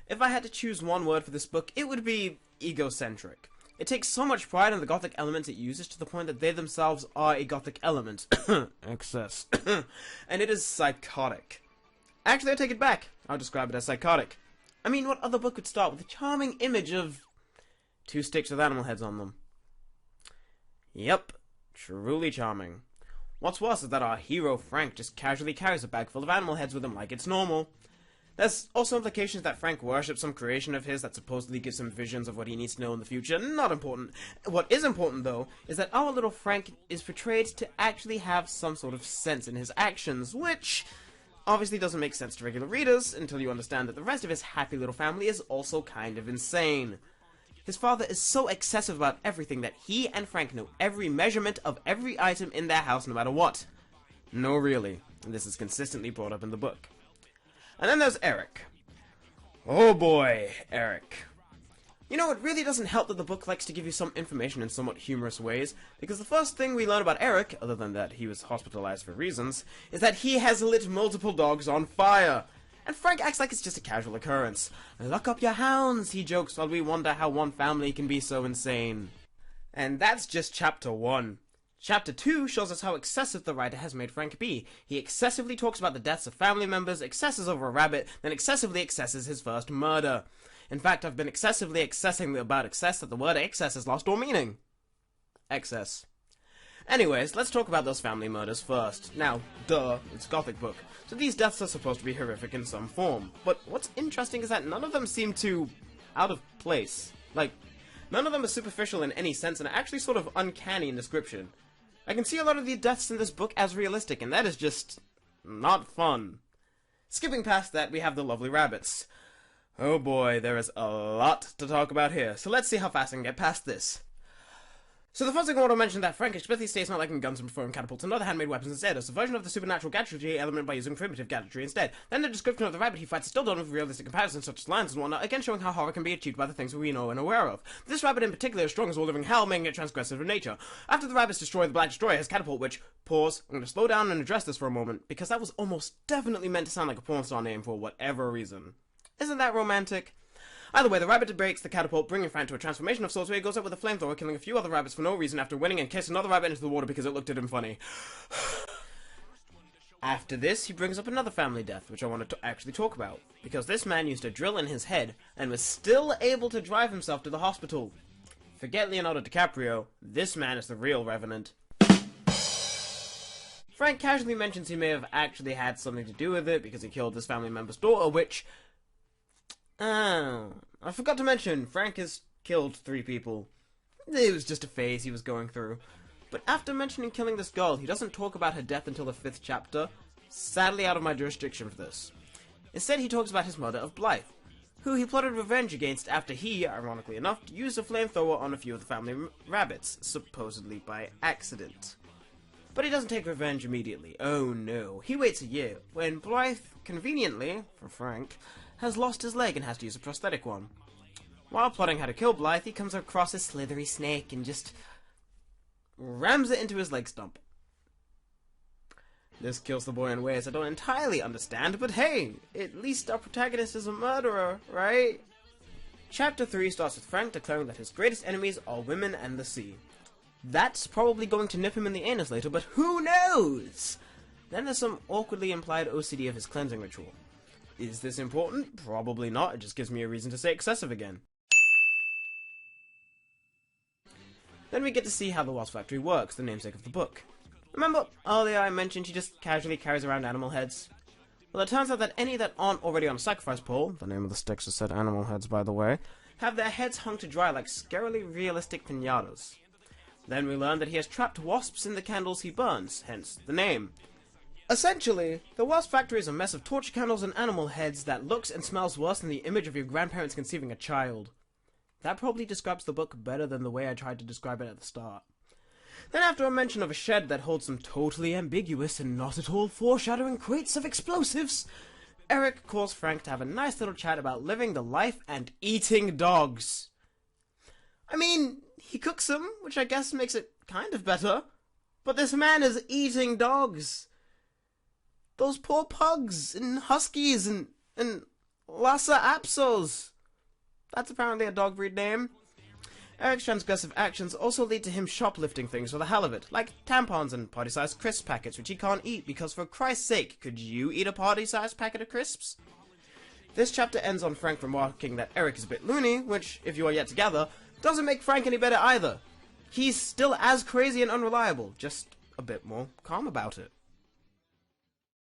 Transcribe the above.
If I had to choose one word for this book, it would be egocentric. It takes so much pride in the Gothic elements it uses to the point that they themselves are a Gothic element. Excess. And it is psychotic. Actually, I take it back. I'll describe it as psychotic. I mean, what other book would start with a charming image of two sticks with animal heads on them? Yep, truly charming. What's worse is that our hero Frank just casually carries a bag full of animal heads with him like it's normal. There's also implications that Frank worships some creation of his that supposedly gives him visions of what he needs to know in the future. Not important. What is important, though, is that our little Frank is portrayed to actually have some sort of sense in his actions, which obviously doesn't make sense to regular readers until you understand that the rest of his happy little family is also kind of insane. His father is so excessive about everything that he and Frank know every measurement of every item in their house no matter what. No, really. And this is consistently brought up in the book. And then there's Eric. Oh boy, Eric. You know, it really doesn't help that the book likes to give you some information in somewhat humorous ways, because the first thing we learn about Eric, other than that he was hospitalized for reasons, is that he has lit multiple dogs on fire. And Frank acts like it's just a casual occurrence. Lock up your hounds, he jokes, while we wonder how one family can be so insane. And that's just chapter 1. Chapter 2 shows us how excessive the writer has made Frank be. He excessively talks about the deaths of family members, excesses over a rabbit, then excessively excesses his first murder. In fact, I've been excessively excessing about excess that the word excess has lost all meaning. Excess. Anyways, let's talk about those family murders first. Now, duh, it's a Gothic book, so these deaths are supposed to be horrific in some form. But what's interesting is that none of them seem too out of place. Like, none of them are superficial in any sense and are actually sort of uncanny in description. I can see a lot of the deaths in this book as realistic, and that is just not fun. Skipping past that, we have the lovely rabbits. Oh boy, there is a lot to talk about here, so let's see how fast I can get past this. So the first thing I want to mention is that Frank explicitly states not liking guns and preferring catapults and other handmade weapons instead, as a version of the supernatural gadgetry element by using primitive gadgetry instead. Then the description of the rabbit he fights is still done with realistic comparisons such as lions and whatnot, again showing how horror can be achieved by the things we know and aware of. This rabbit in particular is strong as all living hell, making it transgressive in nature. After the rabbits destroy the Black Destroyer, his catapult, which, pause, I'm going to slow down and address this for a moment, because that was almost definitely meant to sound like a porn star name for whatever reason. Isn't that romantic? Either way, the rabbit breaks the catapult, bringing Frank to a transformation of sorts where he goes up with a flamethrower, killing a few other rabbits for no reason after winning and kissed another rabbit into the water because it looked at him funny. After this, he brings up another family death, which I want to actually talk about, because this man used a drill in his head and was still able to drive himself to the hospital. Forget Leonardo DiCaprio, this man is the real Revenant. Frank casually mentions he may have actually had something to do with it because he killed this family member's daughter, which... I forgot to mention, Frank has killed 3 people. It was just a phase he was going through. But after mentioning killing this girl, he doesn't talk about her death until the 5th chapter. Sadly out of my jurisdiction for this. Instead, he talks about his murder of Blythe, who he plotted revenge against after he, ironically enough, used a flamethrower on a few of the family rabbits, supposedly by accident. But he doesn't take revenge immediately. Oh no. He waits a year, when Blythe, conveniently, for Frank, has lost his leg and has to use a prosthetic one. While plotting how to kill Blythe, he comes across a slithery snake and just rams it into his leg stump. This kills the boy in ways I don't entirely understand, but hey, at least our protagonist is a murderer, right? Chapter 3 starts with Frank declaring that his greatest enemies are women and the sea. That's probably going to nip him in the anus later, but who knows? Then there's some awkwardly implied OCD of his cleansing ritual. Is this important? Probably not, it just gives me a reason to say excessive again. Then we get to see how the Wasp Factory works, the namesake of the book. Remember earlier I mentioned he just casually carries around animal heads? Well, it turns out that any that aren't already on a sacrifice pole, the name of the sticks is said animal heads by the way, have their heads hung to dry like scarily realistic piñatas. Then we learn that he has trapped wasps in the candles he burns, hence the name. Essentially, the Wasp Factory is a mess of torch candles and animal heads that looks and smells worse than the image of your grandparents conceiving a child. That probably describes the book better than the way I tried to describe it at the start. Then after a mention of a shed that holds some totally ambiguous and not at all foreshadowing crates of explosives, Eric calls Frank to have a nice little chat about living the life and eating dogs. I mean, he cooks them, which I guess makes it kind of better, but this man is eating dogs. Those poor pugs and huskies and Lhasa Apsos. That's apparently a dog breed name. Eric's transgressive actions also lead to him shoplifting things for the hell of it, like tampons and party-sized crisp packets which he can't eat because for Christ's sake, could you eat a party-sized packet of crisps? This chapter ends on Frank remarking that Eric is a bit loony, which, if you are yet together, doesn't make Frank any better either. He's still as crazy and unreliable, just a bit more calm about it.